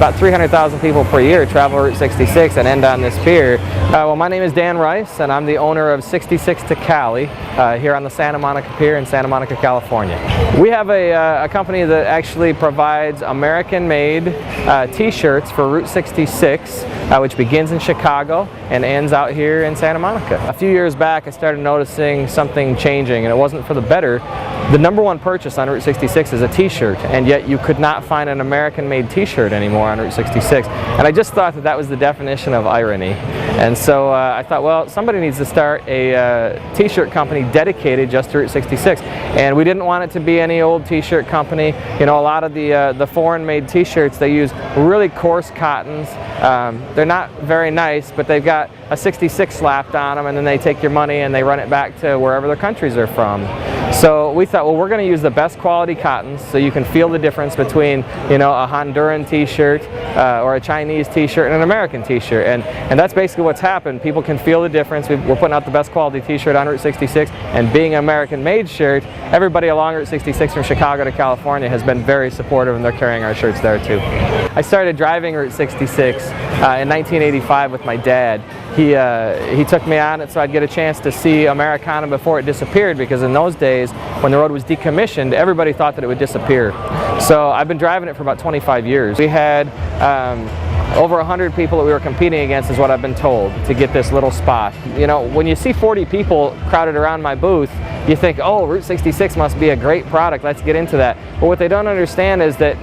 about 300,000 people per year travel Route 66 and end on this pier. Well, my name is Dan Rice, and I'm the owner of 66 to Cali here on the Santa Monica Pier in Santa Monica, California. We have a company that actually provides American-made t-shirts for Route 66, which begins in Chicago and ends out here in Santa Monica. A few years back, I started noticing something changing, and it wasn't for the better. The #1 purchase on Route 66 is a t-shirt, and yet you could not find an American-made t-shirt anymore on Route 66. And I just thought that that was the definition of irony. And so I thought, well, somebody needs to start a t-shirt company dedicated just to Route 66. And we didn't want it to be any old t-shirt company. You know, a lot of the foreign-made t-shirts, they use really coarse cottons. They're not very nice, but they've got a 66 slapped on them, and then they take your money and they run it back to wherever their countries are from. So we thought, well, we're going to use the best quality cottons so you can feel the difference between, you know, a Honduran t-shirt or a Chinese t-shirt and an American t-shirt. And that's basically what's happened. People can feel the difference. We're putting out the best quality t-shirt on Route 66, and being an American-made shirt, everybody along Route 66 from Chicago to California has been very supportive, and they're carrying our shirts there too. I started driving Route 66 in 1985 with my dad. He took me on it so I'd get a chance to see Americana before it disappeared, because in those days, when the road was decommissioned, everybody thought that it would disappear. So I've been driving it for about 25 years. We had over 100 people that we were competing against, is what I've been told, to get this little spot. You know, when you see 40 people crowded around my booth, you think, oh, Route 66 must be a great product, let's get into that. But what they don't understand is that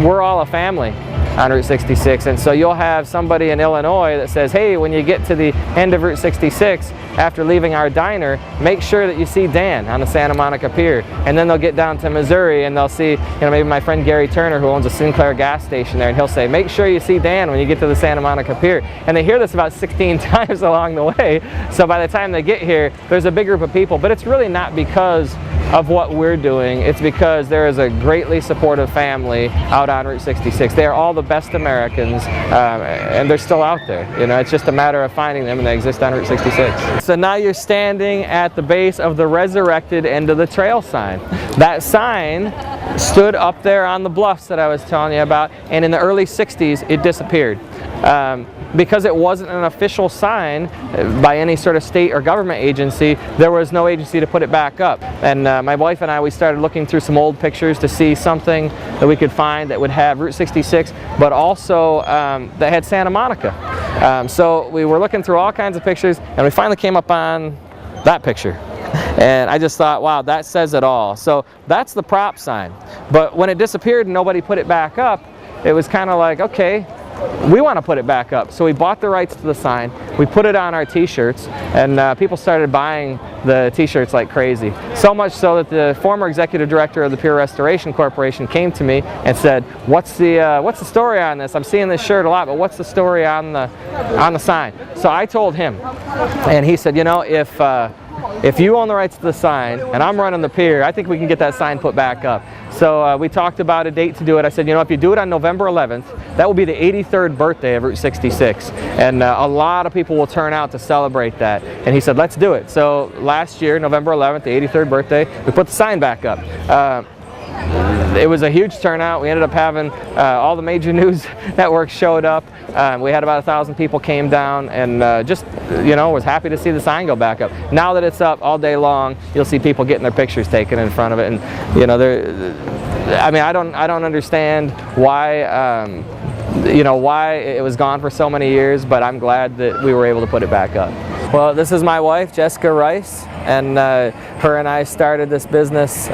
we're all a family on Route 66, and so you'll have somebody in Illinois that says, hey, when you get to the end of Route 66 after leaving our diner, make sure that you see Dan on the Santa Monica Pier. And then they'll get down to Missouri and they'll see, you know, maybe my friend Gary Turner, who owns a Sinclair gas station there, and he'll say, make sure you see Dan when you get to the Santa Monica Pier. And they hear this about 16 times along the way, so by the time they get here, there's a big group of people. But it's really not because of what we're doing, it's because there is a greatly supportive family out on Route 66. They are all the best Americans, and they're still out there. You know, it's just a matter of finding them, and they exist on Route 66. So now you're standing at the base of the resurrected end of the trail sign. That sign stood up there on the bluffs that I was telling you about, and in the early 60s it disappeared. Because it wasn't an official sign by any sort of state or government agency, there was no agency to put it back up. And my wife and I, we started looking through some old pictures to see something that we could find that would have Route 66, but also that had Santa Monica. So we were looking through all kinds of pictures, and we finally came up on that picture. And I just thought, wow, that says it all. So that's the prop sign. But when it disappeared and nobody put it back up, it was kind of like, okay, we want to put it back up. So we bought the rights to the sign, we put it on our t-shirts, and people started buying the t-shirts like crazy. So much so that the former executive director of the Pier Restoration Corporation came to me and said, what's the story on this? I'm seeing this shirt a lot, but what's the story on the sign? So I told him, and he said, you know, if you own the rights to the sign and I'm running the pier, I think we can get that sign put back up. So we talked about a date to do it. I said, you know, if you do it on November 11th, that will be the 83rd birthday of Route 66. And a lot of people will turn out to celebrate that. And he said, let's do it. So last year, November 11th, the 83rd birthday, we put the sign back up. It was a huge turnout. We ended up having all the major news networks showed up. We had about 1,000 people came down, and just, you know, was happy to see the sign go back up. Now that it's up all day long, you'll see people getting their pictures taken in front of it, and you know, I mean, I don't understand why, you know, why it was gone for so many years, but I'm glad that we were able to put it back up. Well, this is my wife, Jessica Rice, and her and I started this business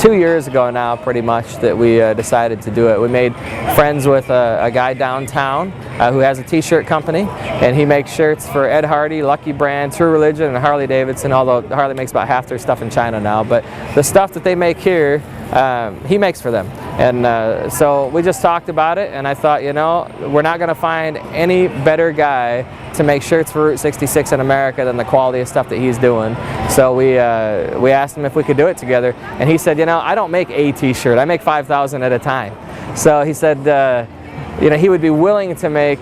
2 years ago now, pretty much, that we decided to do it. We made friends with a guy downtown who has a t-shirt company, and he makes shirts for Ed Hardy, Lucky Brand, True Religion, and Harley Davidson, although Harley makes about half their stuff in China now. But the stuff that they make here, he makes for them. And so we just talked about it, and I thought, you know, we're not going to find any better guy to make shirts for Route 66 in America than the quality of stuff that he's doing. So we asked him if we could do it together, and he said, you know, I don't make a t-shirt, I make 5,000 at a time. So he said, you know, he would be willing to make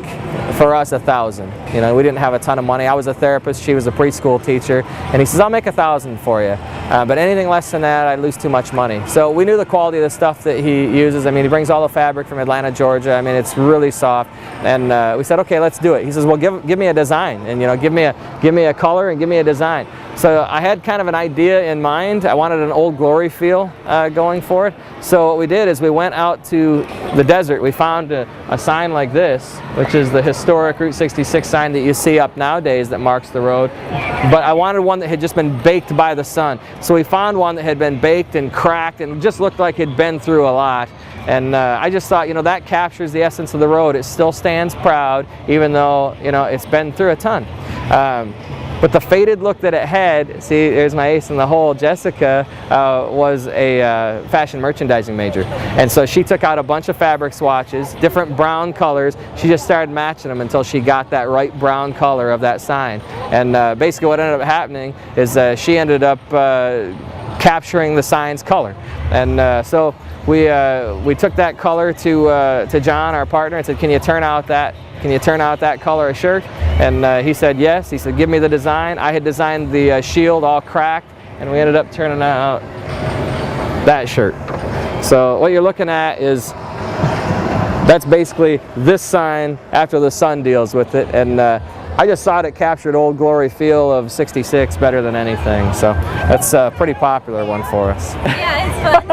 for us, 1,000. You know, we didn't have a ton of money. I was a therapist, she was a preschool teacher, and he says, I'll make 1,000 for you. But anything less than that, I'd lose too much money. So we knew the quality of the stuff that he uses. I mean, he brings all the fabric from Atlanta, Georgia. I mean, it's really soft. And we said, okay, let's do it. He says, well, give me a design, and you know, give me a color and give me a design. So I had kind of an idea in mind. I wanted an Old Glory feel going for it. So what we did is we went out to the desert. We found a sign like this, which is the historic Route 66 sign that you see up nowadays that marks the road. But I wanted one that had just been baked by the sun. So we found one that had been baked and cracked and just looked like it'd been through a lot. And I just thought, you know, that captures the essence of the road. It still stands proud, even though, you know, it's been through a ton. But the faded look that it had, see, there's my ace in the hole. Jessica was a fashion merchandising major. And so she took out a bunch of fabric swatches, different brown colors. She just started matching them until she got that right brown color of that sign. And basically what ended up happening is she ended up capturing the sign's color. And so we took that color to John, our partner, and said, can you turn out that color of shirt? And he said yes. He said, give me the design. I had designed the shield all cracked, and we ended up turning out that shirt. So what you're looking at is, that's basically this sign after the sun deals with it. And I just thought it captured Old Glory feel of 66 better than anything. So that's a pretty popular one for us. Yeah, it's fun.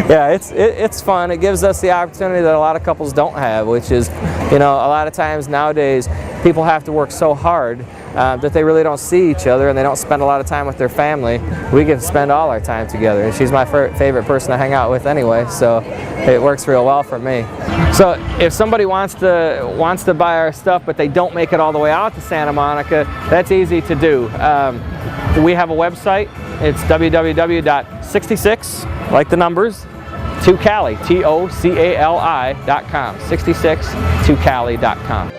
Yeah, it's fun. It gives us the opportunity that a lot of couples don't have, which is, you know, a lot of times nowadays people have to work so hard that they really don't see each other and they don't spend a lot of time with their family. We get to spend all our time together. And she's my favorite person to hang out with anyway, so it works real well for me. So if somebody wants to buy our stuff but they don't make it all the way out to Santa Monica, that's easy to do. We have a website. It's www.66, like the numbers, to Cali, TOCALI.com, 66 to Cali.com.